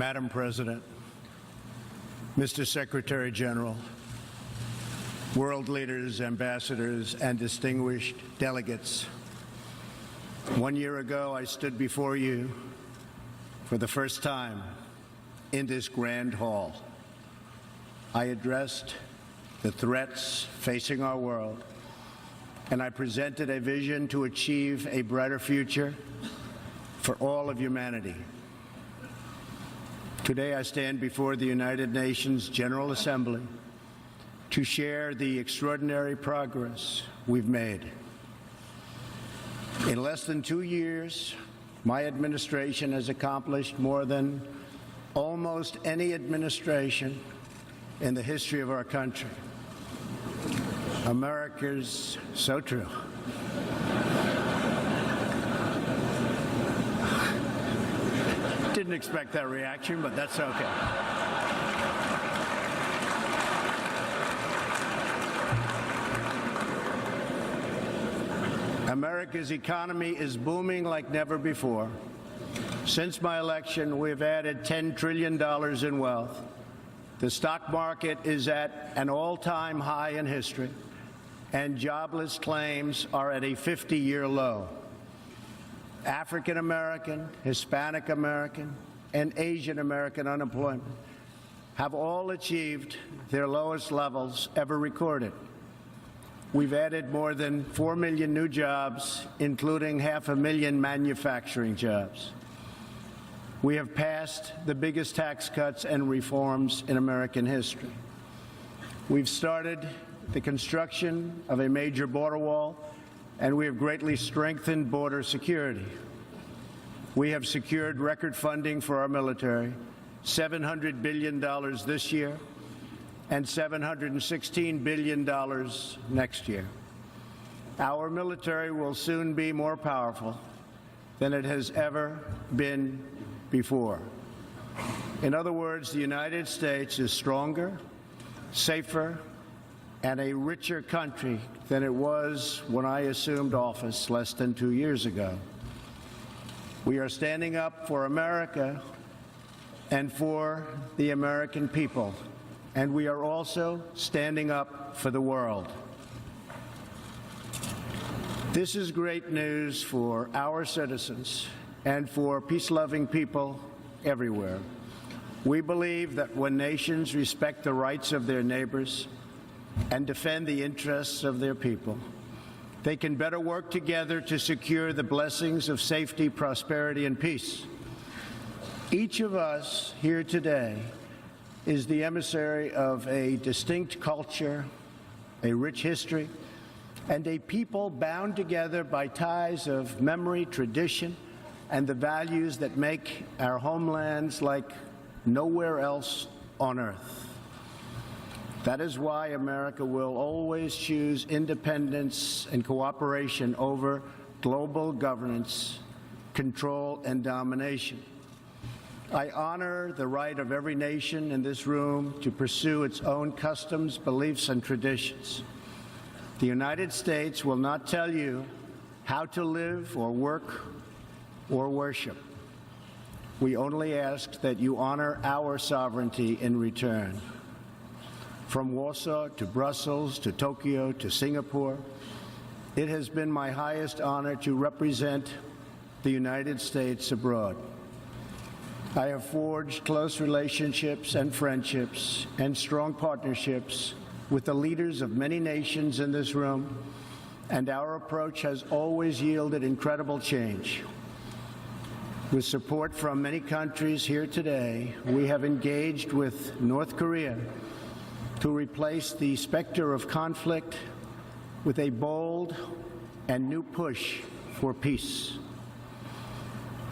Madam President, Mr. Secretary General, world leaders, ambassadors, and distinguished delegates, 1 year ago I stood before you for the first time in this grand hall. I addressed the threats facing our world, and I presented a vision to achieve a brighter future for all of humanity. Today I stand before the United Nations General Assembly to share the extraordinary progress we've made. In less than 2 years, my administration has accomplished more than almost any administration in the history of our country. America's so true. Didn't expect that reaction, but that's okay. America's economy is booming like never before. Since my election, we've added $10 trillion in wealth. The stock market is at an all-time high in history, and jobless claims are at a 50-year low. African American, Hispanic American, and Asian American unemployment have all achieved their lowest levels ever recorded. We've added more than 4 million new jobs, including 500,000 manufacturing jobs. We have passed the biggest tax cuts and reforms in American history. We've started the construction of a major border wall, and we have greatly strengthened border security. We have secured record funding for our military, $700 billion this year and $716 billion next year. Our military will soon be more powerful than it has ever been before. In other words, the United States is stronger, safer, and a richer country than it was when I assumed office less than 2 years ago. We are standing up for America and for the American people, and we are also standing up for the world. This is great news for our citizens and for peace-loving people everywhere. We believe that when nations respect the rights of their neighbors and defend the interests of their people, they can better work together to secure the blessings of safety, prosperity, and peace. Each of us here today is the emissary of a distinct culture, a rich history, and a people bound together by ties of memory, tradition, and the values that make our homelands like nowhere else on earth. That is why America will always choose independence and cooperation over global governance, control, and domination. I honor the right of every nation in this room to pursue its own customs, beliefs, and traditions. The United States will not tell you how to live or work or worship. We only ask that you honor our sovereignty in return. From Warsaw to Brussels to Tokyo to Singapore, it has been my highest honor to represent the United States abroad. I have forged close relationships and friendships and strong partnerships with the leaders of many nations in this room, and our approach has always yielded incredible change. With support from many countries here today, we have engaged with North Korea to replace the specter of conflict with a bold and new push for peace.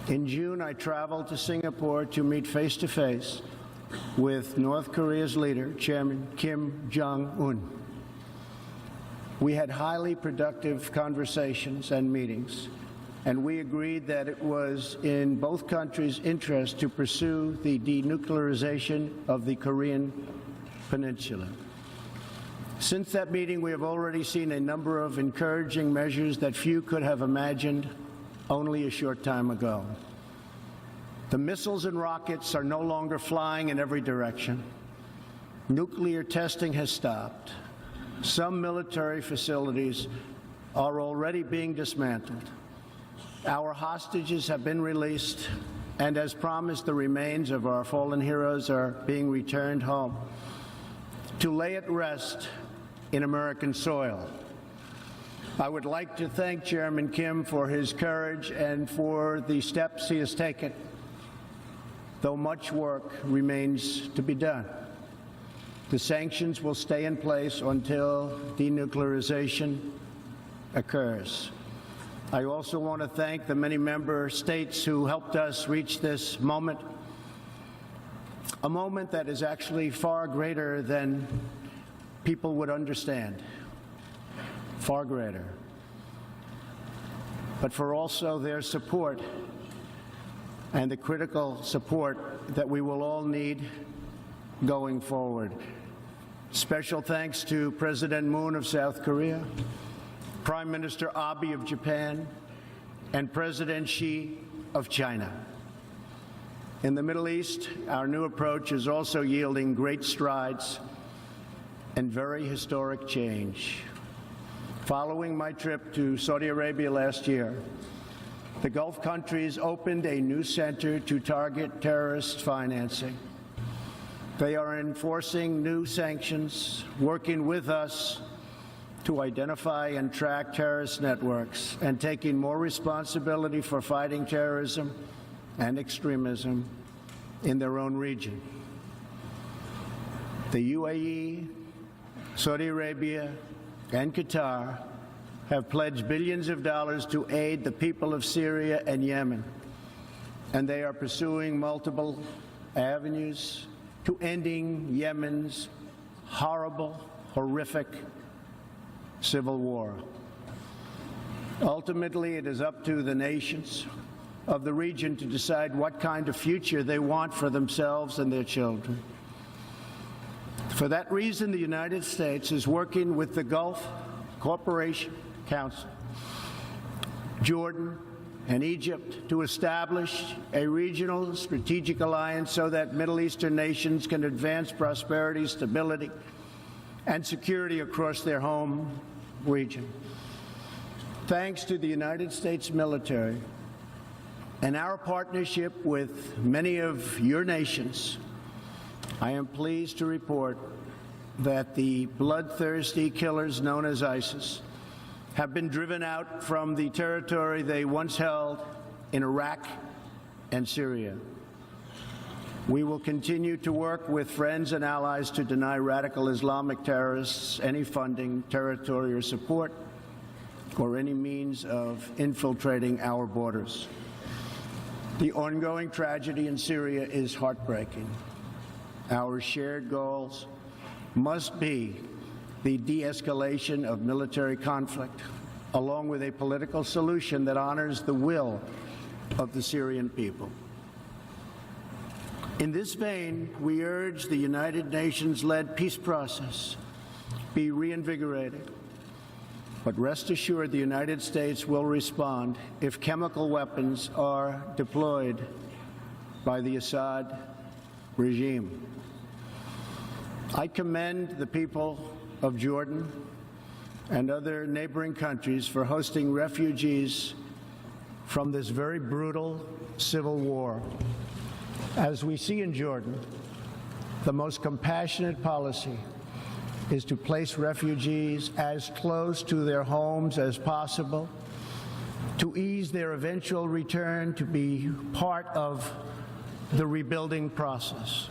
In June, I traveled to Singapore to meet face-to-face with North Korea's leader, Chairman Kim Jong-un. We had highly productive conversations and meetings, and we agreed that it was in both countries' interest to pursue the denuclearization of the Korean Peninsula. Since that meeting, we have already seen a number of encouraging measures that few could have imagined only a short time ago. The missiles and rockets are no longer flying in every direction. Nuclear testing has stopped. Some military facilities are already being dismantled. Our hostages have been released, and as promised, the remains of our fallen heroes are being returned home to lay at rest in American soil. I would like to thank Chairman Kim for his courage and for the steps he has taken, though much work remains to be done. The sanctions will stay in place until denuclearization occurs. I also want to thank the many member states who helped us reach this moment, a moment that is actually far greater than people would understand, far greater, but for also their support and the critical support that we will all need going forward. Special thanks to President Moon of South Korea, Prime Minister Abe of Japan, and President Xi of China. In the Middle East, our new approach is also yielding great strides and very historic change. Following my trip to Saudi Arabia last year, the Gulf countries opened a new center to target terrorist financing. They are enforcing new sanctions, working with us to identify and track terrorist networks, and taking more responsibility for fighting terrorism and extremism in their own region. The UAE, Saudi Arabia, and Qatar have pledged billions of dollars to aid the people of Syria and Yemen, and they are pursuing multiple avenues to ending Yemen's horrible, horrific civil war. Ultimately, it is up to the nations of the region to decide what kind of future they want for themselves and their children. For that reason, the United States is working with the Gulf Cooperation Council, Jordan, and Egypt to establish a regional strategic alliance so that Middle Eastern nations can advance prosperity, stability, and security across their home region. Thanks to the United States military and our partnership with many of your nations, I am pleased to report that the bloodthirsty killers known as ISIS have been driven out from the territory they once held in Iraq and Syria. We will continue to work with friends and allies to deny radical Islamic terrorists any funding, territory, or support, or any means of infiltrating our borders. The ongoing tragedy in Syria is heartbreaking. Our shared goals must be the de-escalation of military conflict, along with a political solution that honors the will of the Syrian people. In this vein, we urge the United Nations-led peace process be reinvigorated. But rest assured, the United States will respond if chemical weapons are deployed by the Assad regime. I commend the people of Jordan and other neighboring countries for hosting refugees from this very brutal civil war. As we see in Jordan, the most compassionate policy is to place refugees as close to their homes as possible, to ease their eventual return to be part of the rebuilding process.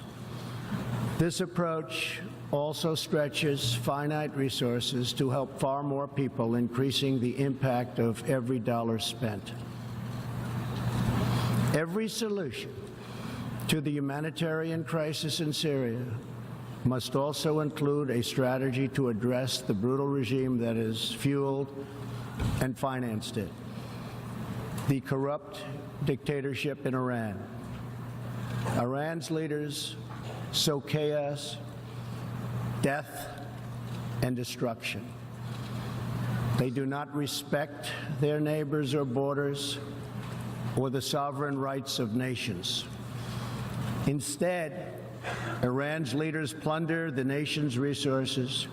This approach also stretches finite resources to help far more people, increasing the impact of every dollar spent. Every solution to the humanitarian crisis in Syria must also include a strategy to address the brutal regime that has fueled and financed it, the corrupt dictatorship in Iran. Iran's leaders sow chaos, death, and destruction. They do not respect their neighbors or borders, or the sovereign rights of nations. Instead, Iran's leaders plunder the nation's resources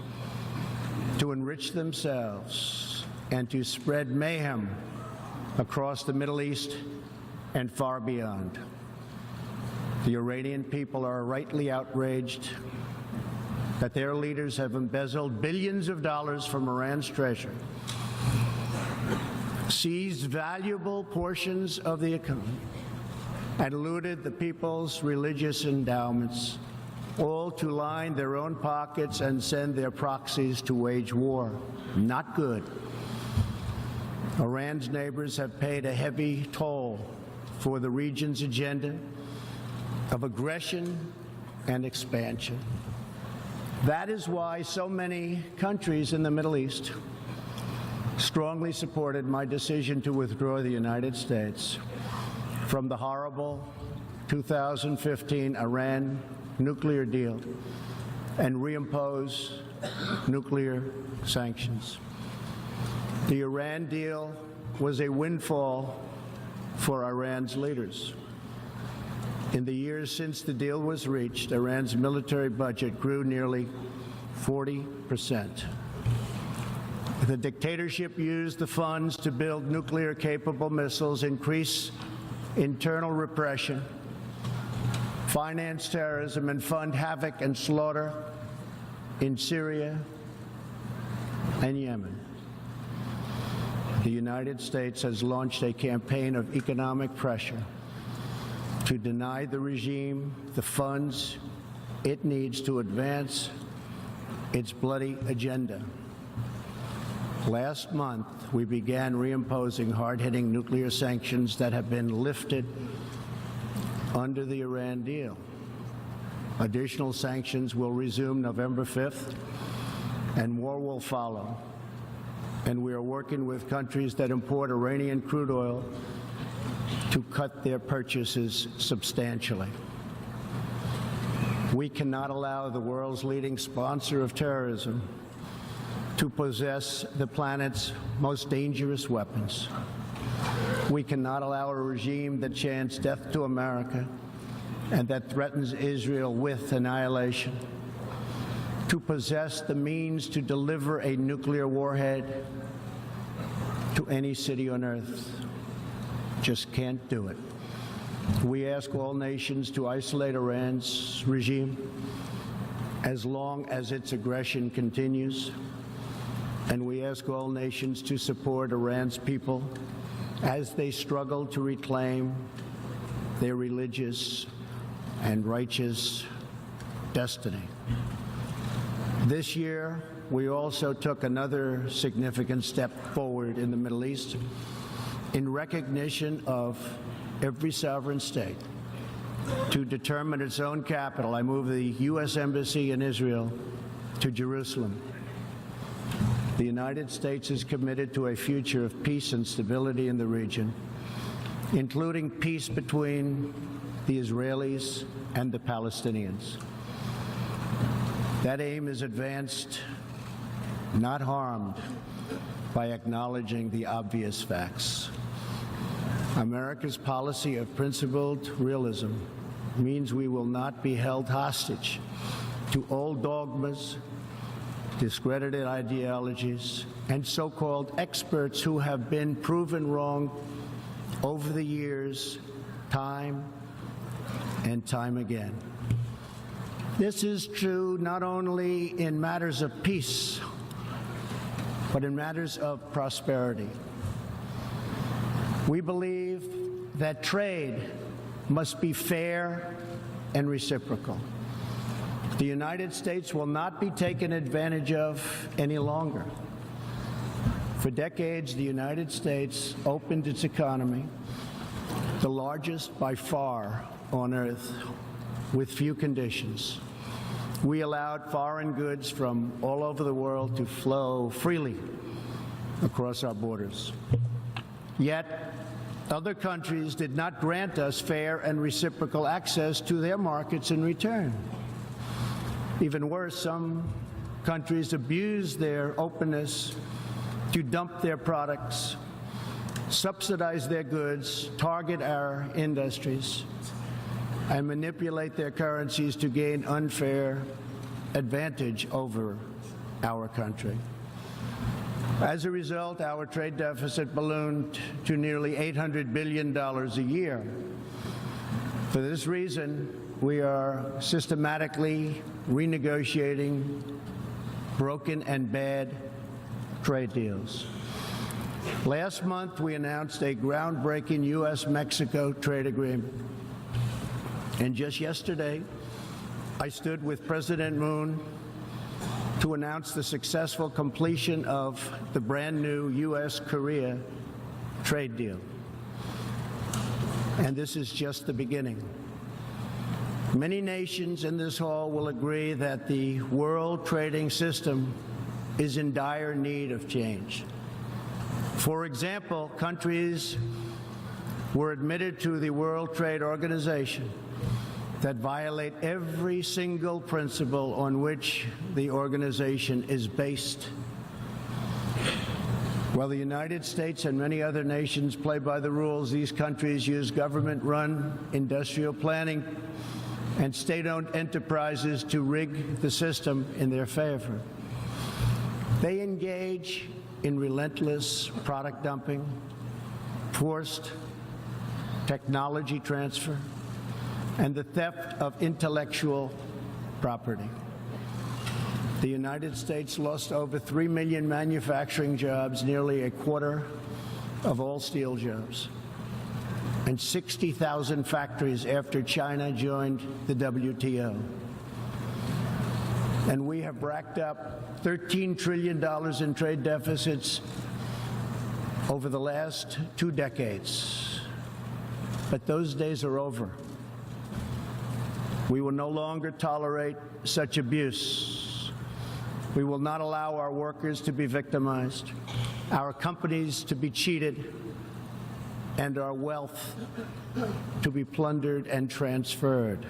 to enrich themselves and to spread mayhem across the Middle East and far beyond. The Iranian people are rightly outraged that their leaders have embezzled billions of dollars from Iran's treasury, seized valuable portions of the economy, and looted the people's religious endowments, all to line their own pockets and send their proxies to wage war. Not good. Iran's neighbors have paid a heavy toll for the region's agenda of aggression and expansion. That is why so many countries in the Middle East strongly supported my decision to withdraw the United States from the horrible 2015 Iran nuclear deal and reimpose nuclear sanctions. The Iran deal was a windfall for Iran's leaders. In the years since the deal was reached, Iran's military budget grew nearly 40%. The dictatorship used the funds to build nuclear-capable missiles, increase internal repression, finance terrorism, and fund havoc and slaughter in Syria and Yemen. The United States has launched a campaign of economic pressure to deny the regime the funds it needs to advance its bloody agenda. Last month, we began reimposing hard-hitting nuclear sanctions that have been lifted under the Iran deal. Additional sanctions will resume November 5th, and more will follow. And we are working with countries that import Iranian crude oil to cut their purchases substantially. We cannot allow the world's leading sponsor of terrorism to possess the planet's most dangerous weapons. We cannot allow a regime that chants death to America and that threatens Israel with annihilation to possess the means to deliver a nuclear warhead to any city on earth. Just can't do it. We ask all nations to isolate Iran's regime as long as its aggression continues. And we ask all nations to support Iran's people as they struggle to reclaim their religious and righteous destiny. This year, we also took another significant step forward in the Middle East in recognition of every sovereign state to determine its own capital. I moved the U.S. Embassy in Israel to Jerusalem. The United States is committed to a future of peace and stability in the region, including peace between the Israelis and the Palestinians. That aim is advanced, not harmed, by acknowledging the obvious facts. America's policy of principled realism means we will not be held hostage to old dogmas, discredited ideologies, and so-called experts who have been proven wrong over the years, time and time again. This is true not only in matters of peace, but in matters of prosperity. We believe that trade must be fair and reciprocal. The United States will not be taken advantage of any longer. For decades, the United States opened its economy, the largest by far on earth, with few conditions. We allowed foreign goods from all over the world to flow freely across our borders. Yet, other countries did not grant us fair and reciprocal access to their markets in return. Even worse, some countries abused their openness to dump their products subsidize their goods, target our industries, and manipulate their currencies to gain unfair advantage over our country. As a result, our trade deficit ballooned to nearly $800 billion a year. For this reason, we are systematically renegotiating broken and bad trade deals. Last month, we announced a groundbreaking U.S.-Mexico trade agreement. And just yesterday, I stood with President Moon to announce the successful completion of the brand new U.S.-Korea trade deal. And this is just the beginning. Many nations in this hall will agree that the world trading system is in dire need of change. For example, countries were admitted to the World Trade Organization that violate every single principle on which the organization is based. While the United States and many other nations play by the rules, these countries use government-run industrial planning and state-owned enterprises to rig the system in their favor. They engage in relentless product dumping, forced technology transfer, and the theft of intellectual property. The United States lost over 3 million manufacturing jobs, nearly a quarter of all steel jobs, and 60,000 factories after China joined the WTO. And we have racked up $13 trillion in trade deficits over the last 2 decades. But those days are over. We will no longer tolerate such abuse. We will not allow our workers to be victimized, our companies to be cheated, and our wealth to be plundered and transferred.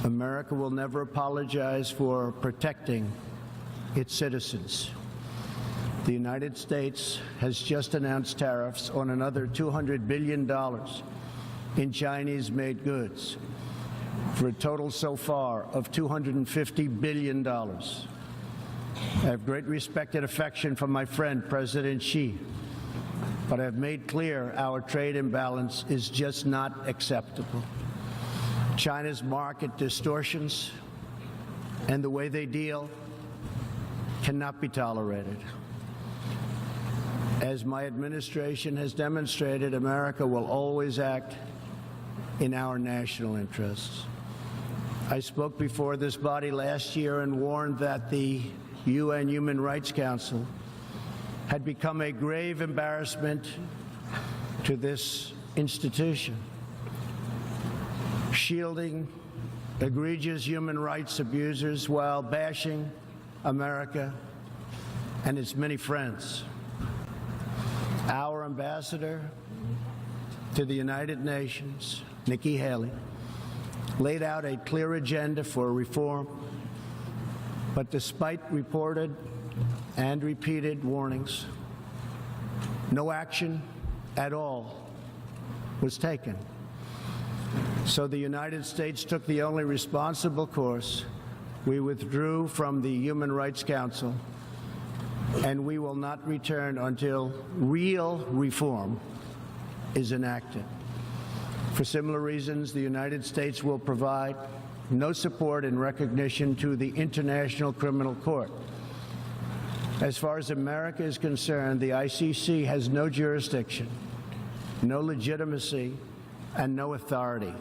America will never apologize for protecting its citizens. The United States has just announced tariffs on another $200 billion in Chinese-made goods, for a total so far of $250 billion. I have great respect and affection for my friend, President Xi, but I have made clear our trade imbalance is just not acceptable. China's market distortions and the way they deal cannot be tolerated. As my administration has demonstrated, America will always act in our national interests. I spoke before this body last year and warned that the UN Human Rights Council had become a grave embarrassment to this institution, shielding egregious human rights abusers while bashing America and its many friends. Our ambassador to the United Nations, Nikki Haley, laid out a clear agenda for reform, but despite reported and repeated warnings, no action at all was taken. So the United States took the only responsible course. We withdrew from the Human Rights Council, and we will not return until real reform is enacted. For similar reasons, the United States will provide no support and recognition to the International Criminal Court. As far as America is concerned, the ICC has no jurisdiction, no legitimacy, and no authority.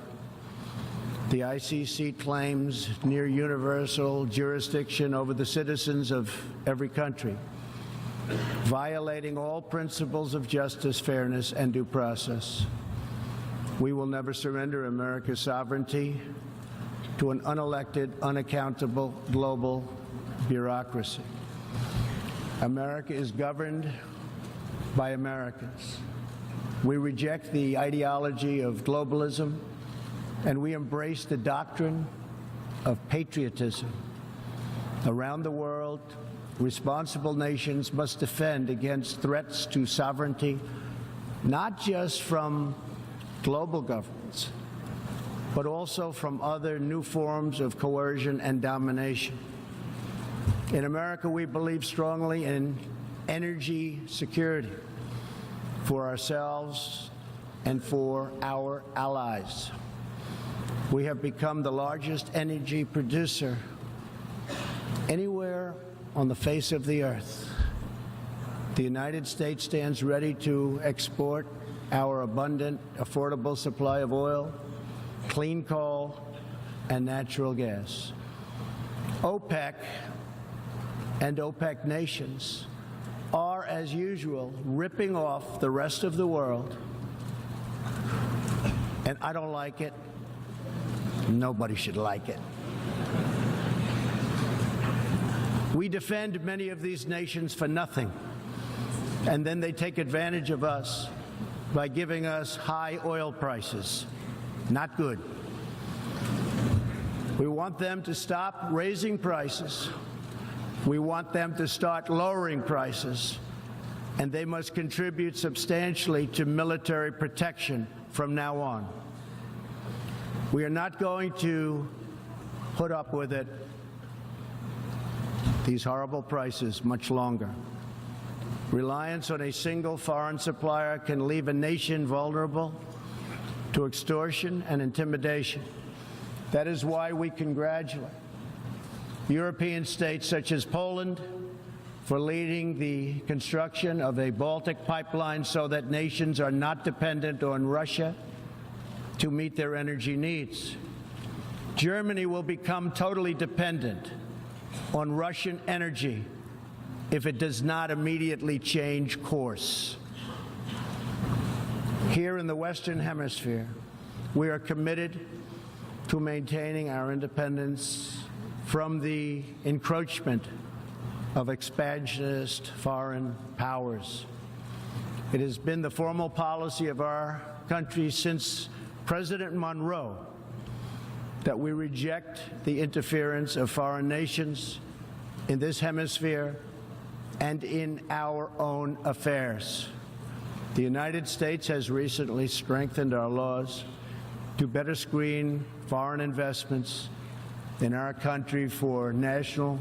The ICC claims near universal jurisdiction over the citizens of every country, violating all principles of justice, fairness, and due process. We will never surrender America's sovereignty to an unelected, unaccountable global bureaucracy. America is governed by Americans. We reject the ideology of globalism, and we embrace the doctrine of patriotism. Around the world, responsible nations must defend against threats to sovereignty not just from global governments, but also from other new forms of coercion and domination. In America, we believe strongly in energy security for ourselves and for our allies. We have become the largest energy producer anywhere on the face of the earth. The United States stands ready to export our abundant, affordable supply of oil, clean coal, and natural gas. OPEC and OPEC nations are, as usual, ripping off the rest of the world, and I don't like it. Nobody should like it. We defend many of these nations for nothing, and then they take advantage of us by giving us high oil prices. Not good. We want them to stop raising prices. We want them to start lowering prices, and they must contribute substantially to military protection from now on. We are not going to put up with it, these horrible prices, much longer. Reliance on a single foreign supplier can leave a nation vulnerable to extortion and intimidation. That is why we congratulate European states such as Poland for leading the construction of a Baltic pipeline so that nations are not dependent on Russia to meet their energy needs. Germany will become totally dependent on Russian energy if it does not immediately change course. Here in the Western Hemisphere, we are committed to maintaining our independence from the encroachment of expansionist foreign powers. It has been the formal policy of our country since President Monroe that we reject the interference of foreign nations in this hemisphere and in our own affairs. The United States has recently strengthened our laws to better screen foreign investments in our country for national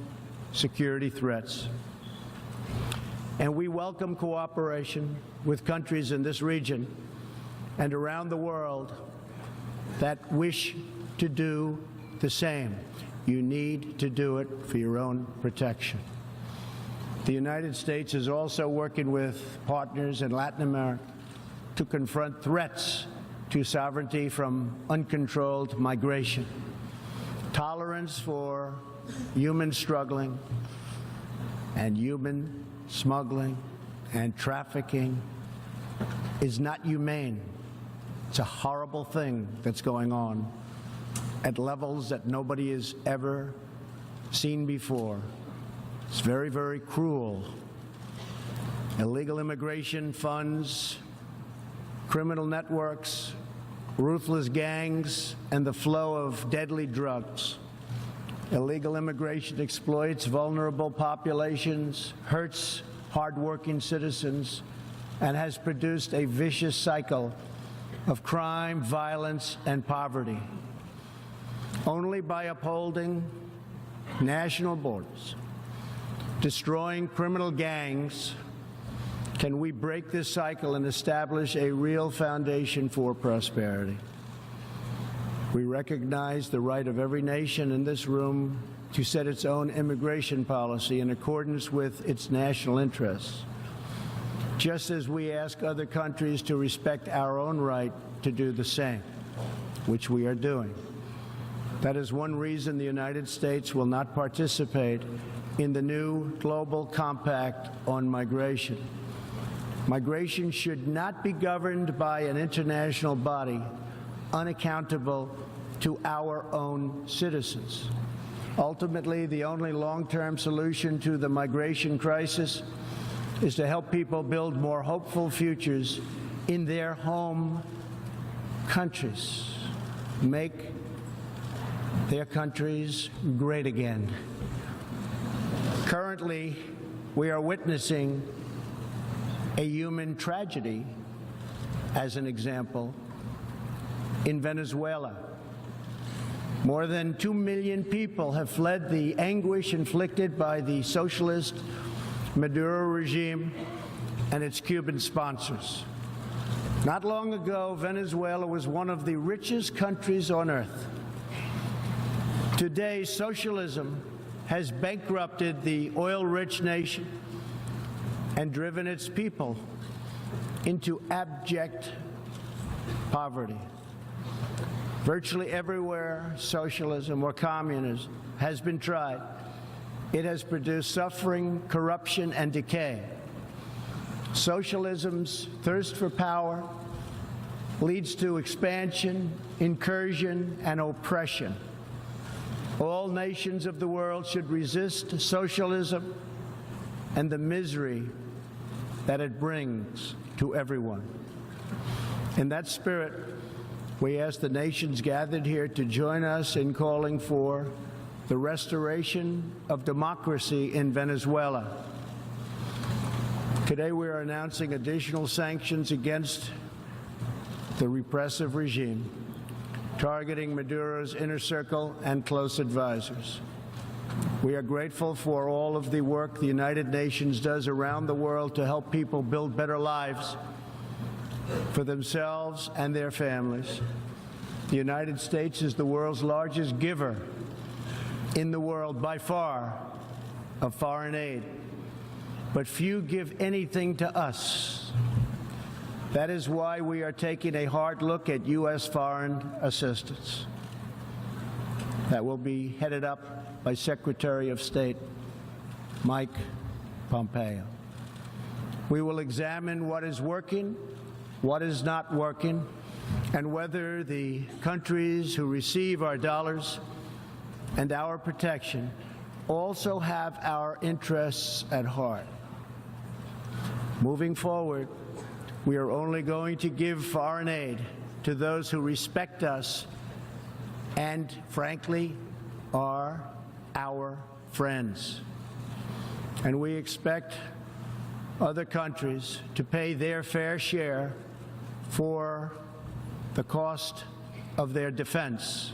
security threats. And we welcome cooperation with countries in this region and around the world that wish to do the same. You need to do it for your own protection. The United States is also working with partners in Latin America to confront threats to sovereignty from uncontrolled migration. Tolerance for human struggling and human smuggling and trafficking is not humane. It's a horrible thing that's going on at levels that nobody has ever seen before. It's very, very cruel. Illegal immigration funds criminal networks, ruthless gangs, and the flow of deadly drugs. Illegal immigration exploits vulnerable populations, hurts hardworking citizens, and has produced a vicious cycle of crime, violence, and poverty. Only by upholding national borders, destroying criminal gangs, can we break this cycle and establish a real foundation for prosperity. We recognize the right of every nation in this room to set its own immigration policy in accordance with its national interests, just as we ask other countries to respect our own right to do the same, which we are doing. That is one reason the United States will not participate in the new Global Compact on Migration. Migration should not be governed by an international body unaccountable to our own citizens. Ultimately, the only long-term solution to the migration crisis is to help people build more hopeful futures in their home countries, make their countries great again. Currently, we are witnessing a human tragedy as an example, in Venezuela. More than 2 million people have fled the anguish inflicted by the socialist Maduro regime and its Cuban sponsors. Not long ago, Venezuela was one of the richest countries on earth. Today, socialism has bankrupted the oil-rich nation and driven its people into abject poverty. Virtually everywhere socialism or communism has been tried, it has produced suffering, corruption, and decay. Socialism's thirst for power leads to expansion, incursion, and oppression. All nations of the world should resist socialism and the misery that it brings to everyone. In that spirit, we ask the nations gathered here to join us in calling for the restoration of democracy in Venezuela. Today we are announcing additional sanctions against the repressive regime, targeting Maduro's inner circle and close advisors. We are grateful for all of the work the United Nations does around the world to help people build better lives for themselves and their families. The United States is the world's largest giver in the world by far of foreign aid, but few give anything to us. That is why we are taking a hard look at U.S. foreign assistance that will be headed up by Secretary of State Mike Pompeo. We will examine what is working, what is not working, and whether the countries who receive our dollars and our protection also have our interests at heart. Moving forward, we are only going to give foreign aid to those who respect us and, frankly, are our friends. And we expect other countries to pay their fair share for the cost of their defense.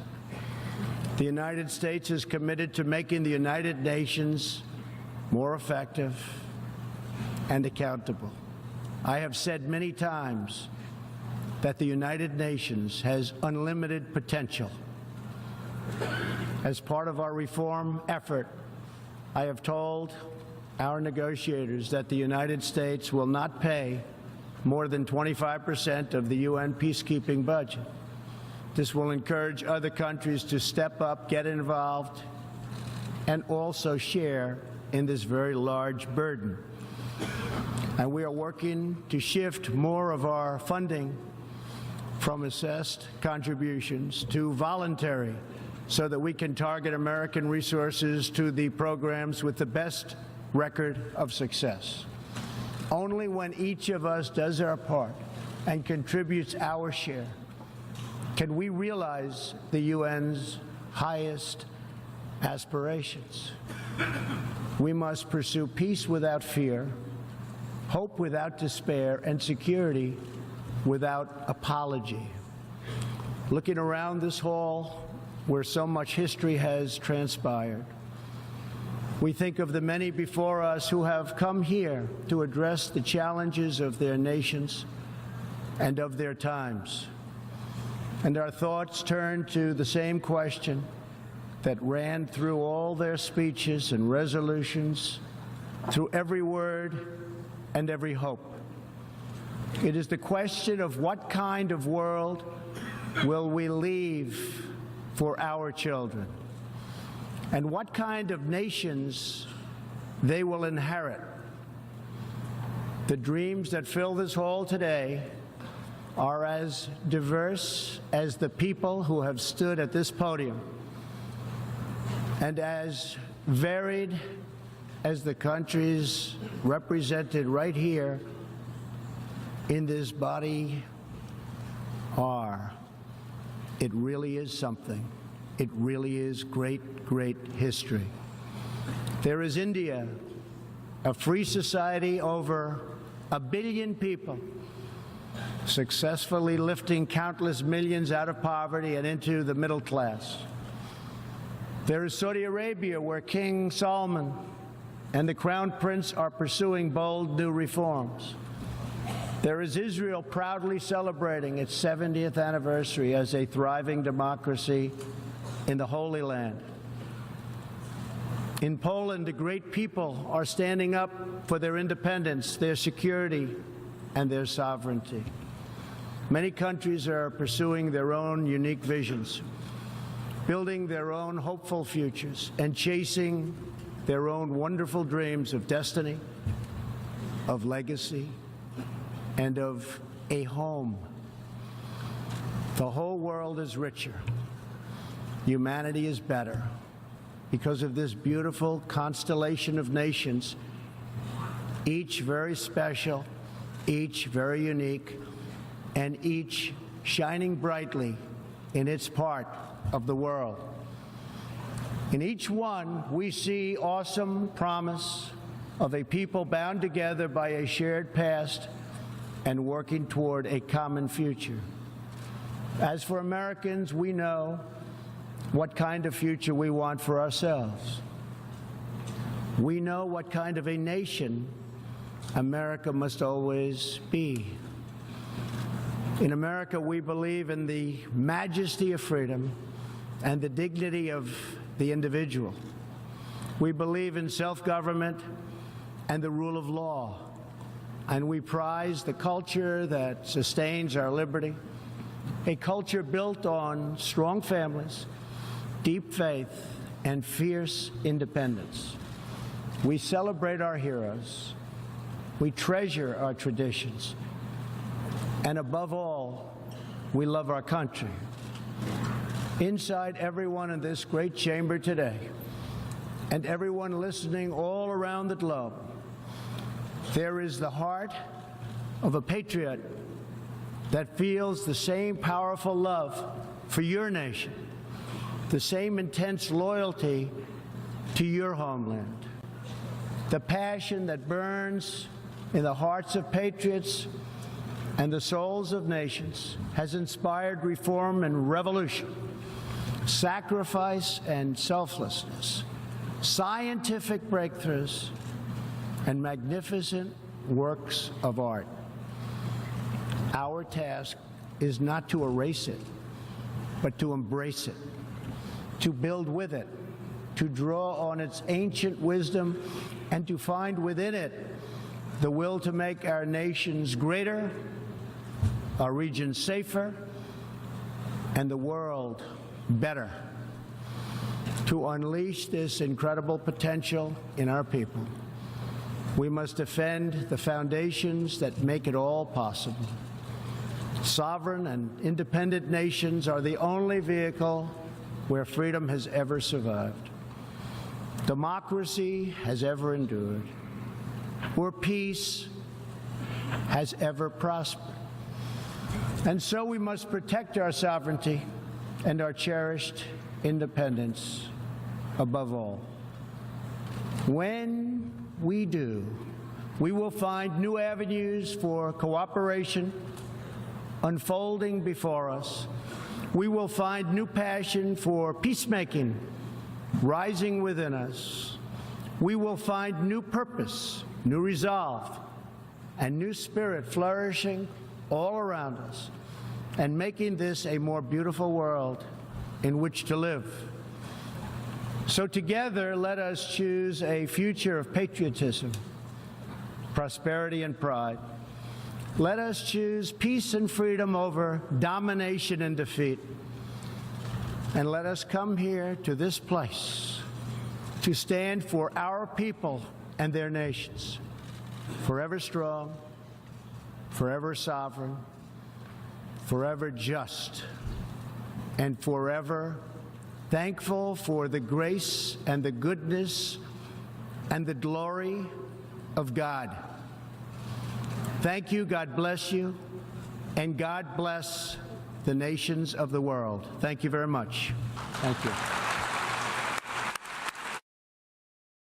The United States is committed to making the United Nations more effective and accountable. I have said many times that the United Nations has unlimited potential. As part of our reform effort, I have told our negotiators that the United States will not pay more than 25% of the UN peacekeeping budget. This will encourage other countries to step up, get involved, and also share in this very large burden. And we are working to shift more of our funding from assessed contributions to voluntary, so that we can target American resources to the programs with the best record of success. Only when each of us does our part and contributes our share can we realize the UN's highest aspirations. We must pursue peace without fear, hope without despair, and security without apology. Looking around this hall, where so much history has transpired, we think of the many before us who have come here to address the challenges of their nations and of their times. And our thoughts turn to the same question that ran through all their speeches and resolutions, through every word and every hope. It is the question of what kind of world will we leave for our children, and what kind of nations they will inherit. The dreams that fill this hall today are as diverse as the people who have stood at this podium, and as varied as the countries represented right here in this body are. It really is something. It really is great, great history. There is India, a free society, over 1 billion people, successfully lifting countless millions out of poverty and into the middle class. There is Saudi Arabia, where King Salman and the Crown Prince are pursuing bold new reforms. There is Israel, proudly celebrating its 70th anniversary as a thriving democracy in the Holy Land. In Poland, the great people are standing up for their independence, their security, and their sovereignty. Many countries are pursuing their own unique visions, building their own hopeful futures, and chasing their own wonderful dreams of destiny, of legacy, and of a home. The whole world is richer. Humanity is better because of this beautiful constellation of nations, each very special, each very unique, and each shining brightly in its part of the world. In each one, we see awesome promise of a people bound together by a shared past and working toward a common future. As for Americans, we know what kind of future we want for ourselves. We know what kind of a nation America must always be. In America, we believe in the majesty of freedom and the dignity of the individual. We believe in self-government and the rule of law. And we prize the culture that sustains our liberty, a culture built on strong families, deep faith, and fierce independence. We celebrate our heroes. We treasure our traditions. And above all, we love our country. Inside everyone in this great chamber today, and everyone listening all around the globe, there is the heart of a patriot that feels the same powerful love for your nation, the same intense loyalty to your homeland. The passion that burns in the hearts of patriots and the souls of nations has inspired reform and revolution, sacrifice and selflessness, scientific breakthroughs, and magnificent works of art. Our task is not to erase it, but to embrace it, to build with it, to draw on its ancient wisdom, and to find within it the will to make our nations greater, our region safer, and the world better, to unleash this incredible potential in our people. We must defend the foundations that make it all possible. Sovereign and independent nations are the only vehicle where freedom has ever survived, democracy has ever endured, where peace has ever prospered. And so we must protect our sovereignty and our cherished independence above all. When we do, we will find new avenues for cooperation unfolding before us. We will find new passion for peacemaking rising within us. We will find new purpose, new resolve, and new spirit flourishing all around us, and making this a more beautiful world in which to live. So together, let us choose a future of patriotism, prosperity, and pride. Let us choose peace and freedom over domination and defeat. And let us come here to this place to stand for our people and their nations, forever strong, forever sovereign, forever just, and forever thankful for the grace and the goodness and the glory of God. Thank you, God bless you, and God bless the nations of the world. Thank you very much. Thank you.